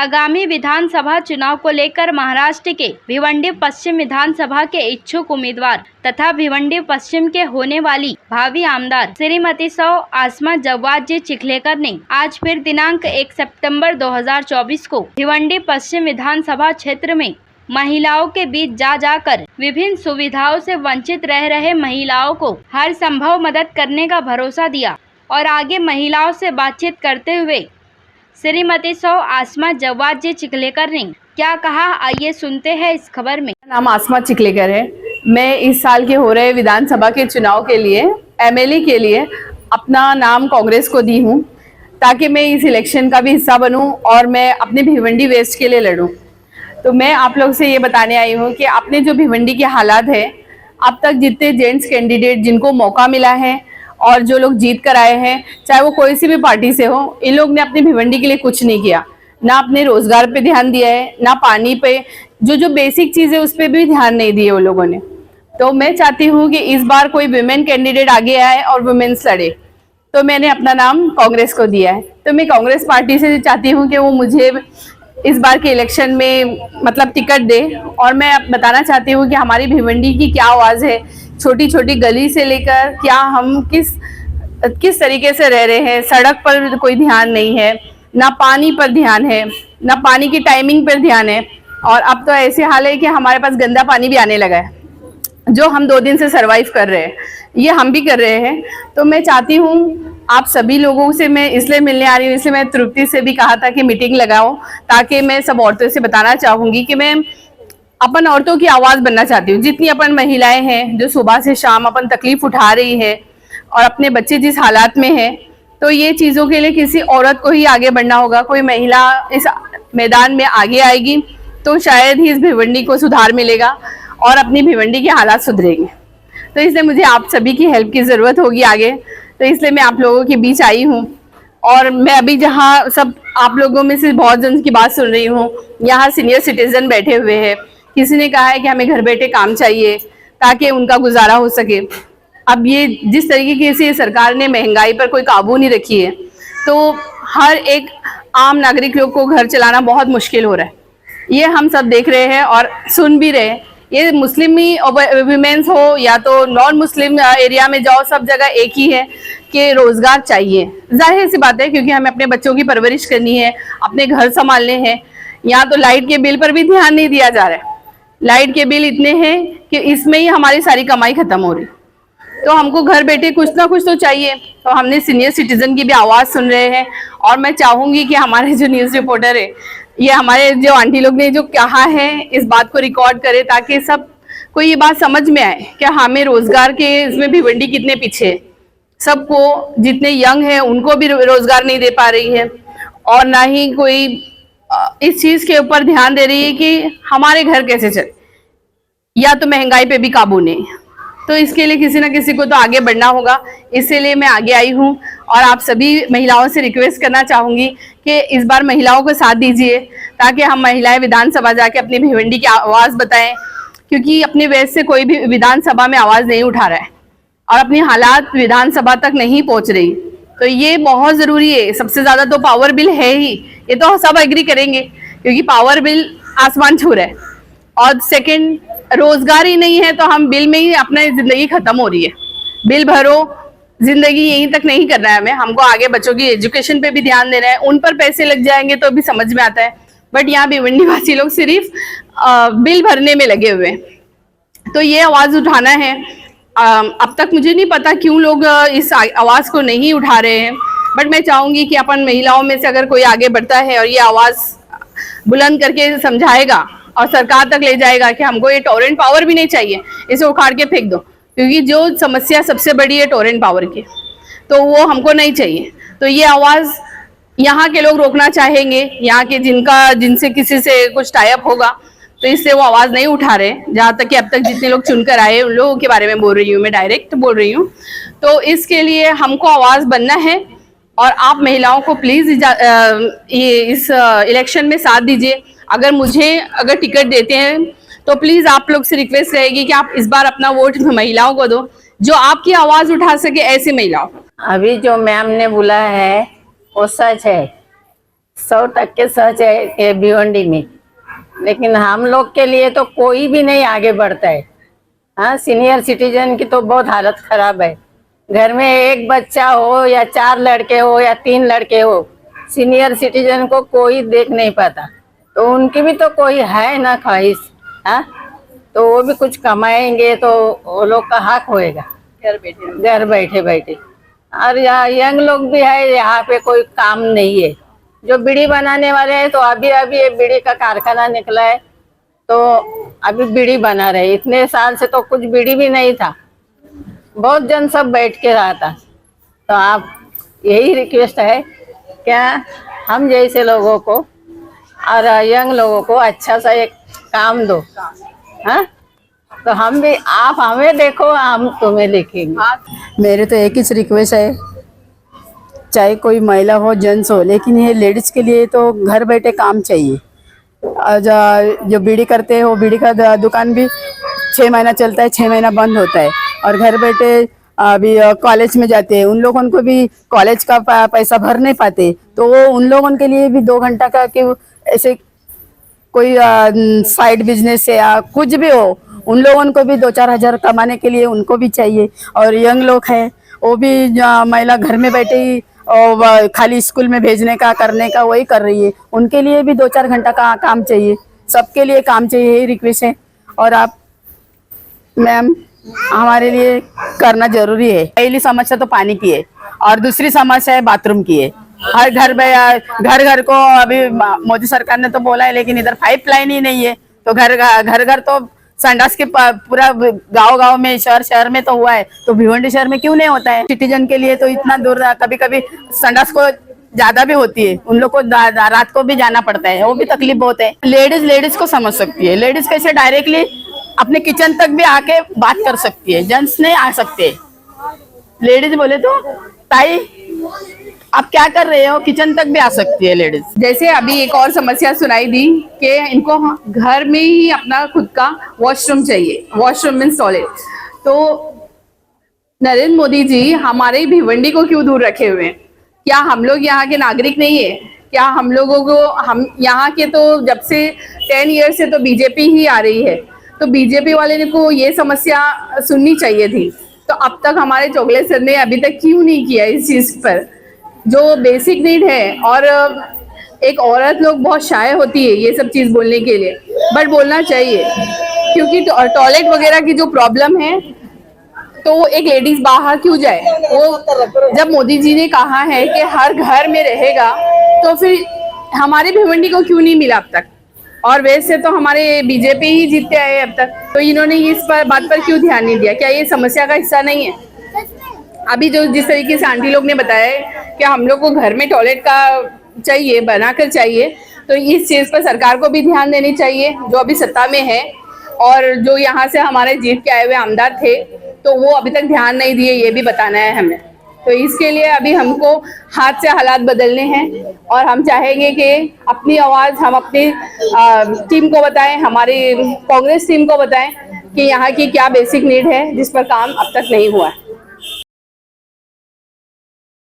आगामी विधानसभा चुनाव को लेकर महाराष्ट्र के भिवंडी पश्चिम विधानसभा के इच्छुक उम्मीदवार तथा भिवंडी पश्चिम के होने वाली भावी आमदार श्रीमती सौ आसमा जव्वाद जी चिखलेकर ने आज फिर दिनांक 1 सितंबर 2024 को भिवंडी पश्चिम विधानसभा क्षेत्र में महिलाओं के बीच जाकर विभिन्न सुविधाओं से वंचित रह रहे महिलाओं को हर संभव मदद करने का भरोसा दिया और आगे महिलाओं से बातचीत करते हुए श्रीमती सौ आसमा जव्वाद जी चिखलेकर ने क्या कहा, आइए सुनते हैं इस खबर में। नाम आसमा चिखलेकर है। मैं इस साल के हो रहे विधानसभा के चुनाव के लिए एमएलए के लिए अपना नाम कांग्रेस को दी हूँ ताकि मैं इस इलेक्शन का भी हिस्सा बनूं और मैं अपने भिवंडी वेस्ट के लिए लड़ूं। तो मैं आप लोग से ये बताने आई हूँ कि अपने जो भिवंडी के हालात है, अब तक जितने जेंट्स कैंडिडेट जिनको मौका मिला है और जो लोग जीत कर आए हैं, चाहे वो कोई सी भी पार्टी से हो, इन लोग ने अपनी भिवंडी के लिए कुछ नहीं किया। ना अपने रोजगार पे ध्यान दिया है, ना पानी पे, जो बेसिक चीज़ है उस पर भी ध्यान नहीं दिए वो लोगों ने। तो मैं चाहती हूँ कि इस बार कोई वुमेन कैंडिडेट आगे आए और वुमेन्स लड़े। तो मैंने अपना नाम कांग्रेस को दिया है। तो मैं कांग्रेस पार्टी से चाहती हूँ कि वो मुझे इस बार के इलेक्शन में मतलब टिकट दे। और मैं बताना चाहती हूँ कि हमारी भिवंडी की क्या आवाज़ है, छोटी छोटी गली से लेकर क्या हम किस तरीके से रह रहे हैं। सड़क पर कोई ध्यान नहीं है, ना पानी पर ध्यान है, ना पानी की टाइमिंग पर ध्यान है। और अब तो ऐसे हाल है कि हमारे पास गंदा पानी भी आने लगा है, जो हम 2 दिन से सरवाइव कर रहे हैं, ये हम भी कर रहे हैं। तो मैं चाहती हूँ आप सभी लोगों से, मैं इसलिए मिलने आ रही हूँ, इसलिए मैं तृप्ति से भी कहा था कि मीटिंग लगाओ, ताकि मैं सब औरतों से बताना चाहूँगी कि मैं अपन औरतों की आवाज़ बनना चाहती हूँ। जितनी अपन महिलाएं हैं जो सुबह से शाम अपन तकलीफ उठा रही है और अपने बच्चे जिस हालात में हैं, तो ये चीज़ों के लिए किसी औरत को ही आगे बढ़ना होगा। कोई महिला इस मैदान में आगे आएगी तो शायद ही इस भिवंडी को सुधार मिलेगा और अपनी भिवंडी के हालात सुधरेंगे। तो इसलिए मुझे आप सभी की हेल्प की ज़रूरत होगी आगे। तो इसलिए मैं आप लोगों के बीच आई हूँ। और मैं अभी जहाँ सब आप लोगों में से बहुत जन की बात सुन रही हूँ, यहाँ सीनियर सिटीजन बैठे हुए हैं। किसी ने कहा है कि हमें घर बैठे काम चाहिए ताकि उनका गुजारा हो सके। अब ये जिस तरीके से सरकार ने महंगाई पर कोई काबू नहीं रखी है, तो हर एक आम नागरिक लोग को घर चलाना बहुत मुश्किल हो रहा है। ये हम सब देख रहे हैं और सुन भी रहे हैं। ये मुस्लिम ही वुमेन्स हो या तो नॉन मुस्लिम एरिया में जाओ, सब जगह एक ही है कि रोजगार चाहिए। जाहिर सी बात है, क्योंकि हमें अपने बच्चों की परवरिश करनी है, अपने घर संभालने हैं। यहाँ तो लाइट के बिल पर भी ध्यान नहीं दिया जा रहा है। लाइट के बिल इतने हैं कि इसमें ही हमारी सारी कमाई खत्म हो रही। तो हमको घर बैठे कुछ ना कुछ तो चाहिए। तो हमने सीनियर सिटीजन की भी आवाज़ सुन रहे हैं। और मैं चाहूँगी कि हमारे जो न्यूज़ रिपोर्टर है, ये हमारे जो आंटी लोग ने जो कहा है, इस बात को रिकॉर्ड करे ताकि सब को ये बात समझ में आए कि हमें रोजगार के इसमें भिवंडी कितने पीछे है। सबको, जितने यंग हैं उनको भी रोजगार नहीं दे पा रही है और ना ही कोई इस चीज़ के ऊपर ध्यान दे रही है कि हमारे घर कैसे चले, या तो महंगाई पे भी काबू नहीं। तो इसके लिए किसी ना किसी को तो आगे बढ़ना होगा। इसीलिए मैं आगे आई हूँ और आप सभी महिलाओं से रिक्वेस्ट करना चाहूँगी कि इस बार महिलाओं को साथ दीजिए ताकि हम महिलाएं विधानसभा जाके अपनी भिवंडी की आवाज़ बताएं, क्योंकि अपने वेस्ट से कोई भी विधानसभा में आवाज़ नहीं उठा रहा है और अपनी हालात विधानसभा तक नहीं पहुँच रही। तो ये बहुत ज़रूरी है। सबसे ज़्यादा तो पावर बिल है ही, ये तो सब एग्री करेंगे, क्योंकि पावर बिल आसमान छू रहा है। और सेकंड, रोजगार ही नहीं है तो हम बिल में ही अपना जिंदगी खत्म हो रही है। बिल भरो, जिंदगी यहीं तक नहीं करना है हमें, हमको आगे बच्चों की एजुकेशन पे भी ध्यान देना है। उन पर पैसे लग जाएंगे तो भी समझ में आता है, बट यहाँ भिवंडी वासी लोग सिर्फ बिल भरने में लगे हुए। तो ये आवाज़ उठाना है। अब तक मुझे नहीं पता क्यों लोग इस आवाज़ को नहीं उठा रहे हैं, बट मैं चाहूँगी कि अपन महिलाओं में से अगर कोई आगे बढ़ता है और ये आवाज़ बुलंद करके समझाएगा और सरकार तक ले जाएगा कि हमको ये टॉरेंट पावर भी नहीं चाहिए, इसे उखाड़ के फेंक दो, क्योंकि जो समस्या सबसे बड़ी है टॉरेंट पावर की, तो वो हमको नहीं चाहिए। तो ये आवाज़ यहाँ के लोग रोकना चाहेंगे, यहाँ के जिनसे किसी से कुछ टाइप होगा, तो इससे वो आवाज़ नहीं उठा रहे। जहाँ तक कि अब तक जितने लोग चुनकर आए उन लोगों के बारे में बोल रही हूँ, मैं डायरेक्ट बोल रही हूँ। तो इसके लिए हमको आवाज़ बनना है और आप महिलाओं को प्लीज़ ये इस इलेक्शन में साथ दीजिए। अगर टिकट देते हैं तो प्लीज़ आप लोग से रिक्वेस्ट रहेगी कि आप इस बार अपना वोट महिलाओं को दो, जो आपकी आवाज़ उठा सके, ऐसी महिलाओं। अभी जो मैम ने बोला है वो सच है। 100% सच है ये भिवंडी में, लेकिन हम लोग के लिए तो कोई भी नहीं आगे बढ़ता है। हाँ, सीनियर सिटीजन की तो बहुत हालत खराब है। घर में एक बच्चा हो या 4 लड़के हो या 3 लड़के हो, सीनियर सिटीजन को कोई देख नहीं पाता। तो उनकी भी तो कोई है ना ख्वाहिश। हाँ, तो वो भी कुछ कमाएंगे तो वो लोग का हक होएगा घर बैठे बैठे। और यहाँ यंग लोग भी है, यहाँ पे कोई काम नहीं है। जो बीड़ी बनाने वाले हैं तो अभी ये बीड़ी का कारखाना निकला है, तो अभी बीड़ी बना रहे। इतने साल से तो कुछ बीड़ी भी नहीं था, बहुत जन सब बैठ के रहा था। तो आप यही रिक्वेस्ट है क्या हम जैसे लोगों को और यंग लोगों को अच्छा सा एक काम दो। हाँ, तो हम भी, आप हमें देखो हम तुम्हें देखेंगे। मेरे तो एक ही रिक्वेस्ट है, चाहे कोई महिला हो जेंट्स हो, लेकिन ये लेडीज के लिए तो घर बैठे काम चाहिए। जो बीड़ी करते हैं वो बीड़ी का दुकान भी 6 महीना चलता है, 6 महीना बंद होता है। और घर बैठे अभी कॉलेज में जाते हैं, उन लोगों को भी कॉलेज का पैसा भर नहीं पाते, तो वो उन लोगों के लिए भी 2 घंटा का कि ऐसे कोई साइड बिजनेस है या कुछ भी हो, उन लोगों को भी 2-4 हज़ार कमाने के लिए उनको भी चाहिए। और यंग लोग हैं वो भी महिला घर में बैठे ही और खाली स्कूल में भेजने का करने का वही कर रही है, उनके लिए भी 2-4 घंटा का काम चाहिए। सबके लिए काम चाहिए, यही रिक्वेस्ट है। और आप मैम हमारे लिए करना जरूरी है। पहली समस्या तो पानी की है और दूसरी समस्या है बाथरूम की है। हर घर को अभी मोदी सरकार ने तो बोला है, लेकिन इधर पाइपलाइन ही नहीं है। तो घर तो संडास के पूरा गांव में शहर में तो हुआ है, तो भिवंडी शहर में क्यों नहीं होता है? सिटीजन के लिए तो इतना दूर कभी कभी संडास को ज्यादा भी होती है, उन लोग को रात को भी जाना पड़ता है, वो भी तकलीफ बहुत है। लेडीज को समझ सकती है, लेडीज कैसे डायरेक्टली अपने किचन तक भी आके बात कर सकती है, जेंट्स नहीं आ सकते। लेडीज बोले तो ताई आप क्या कर रहे हो, किचन तक भी आ सकती है लेडीज। जैसे अभी एक और समस्या सुनाई दी कि इनको घर में ही अपना खुद का वॉशरूम चाहिए, वॉशरूम मीन्स टॉयलेट। तो नरेंद्र मोदी जी हमारे भिवंडी को क्यों दूर रखे हुए हैं? क्या हम लोग यहाँ के नागरिक नहीं है? क्या हम लोगों को, हम यहाँ के तो जब से 10 ईयर से तो बीजेपी ही आ रही है, तो बीजेपी वाले को ये समस्या सुननी चाहिए थी। तो अब तक हमारे चोगले सर ने अभी तक क्यों नहीं किया इस चीज पर, जो बेसिक नीड है। और एक औरत लोग बहुत शाय होती है ये सब चीज बोलने के लिए, बट बोलना चाहिए, क्योंकि टॉयलेट वगैरह की जो प्रॉब्लम है तो वो एक लेडीज बाहर क्यों जाए? वो जब मोदी जी ने कहा है कि हर घर में रहेगा, तो फिर हमारे भिवंडी को क्यों नहीं मिला अब तक? और वैसे तो हमारे बीजेपी ही जीतते आए अब तक, तो इन्होंने इस बात पर क्यों ध्यान नहीं दिया? क्या ये समस्या का हिस्सा नहीं है? अभी जो जिस तरीके से आंटी लोग ने बताया है कि हम लोग को घर में टॉयलेट का चाहिए, बनाकर चाहिए, तो इस चीज पर सरकार को भी ध्यान देनी चाहिए, जो अभी सत्ता में है। और जो यहाँ से हमारे जीत के आए हुए आमदार थे, तो वो अभी तक ध्यान नहीं दिए, ये भी बताना है हमें। तो इसके लिए अभी हमको हाथ से हालात बदलने हैं, और हम चाहेंगे कि अपनी आवाज़ हम अपनी टीम को बताएं, हमारी कांग्रेस टीम को बताएं कि यहाँ की क्या बेसिक नीड है जिस पर काम अब तक नहीं हुआ है।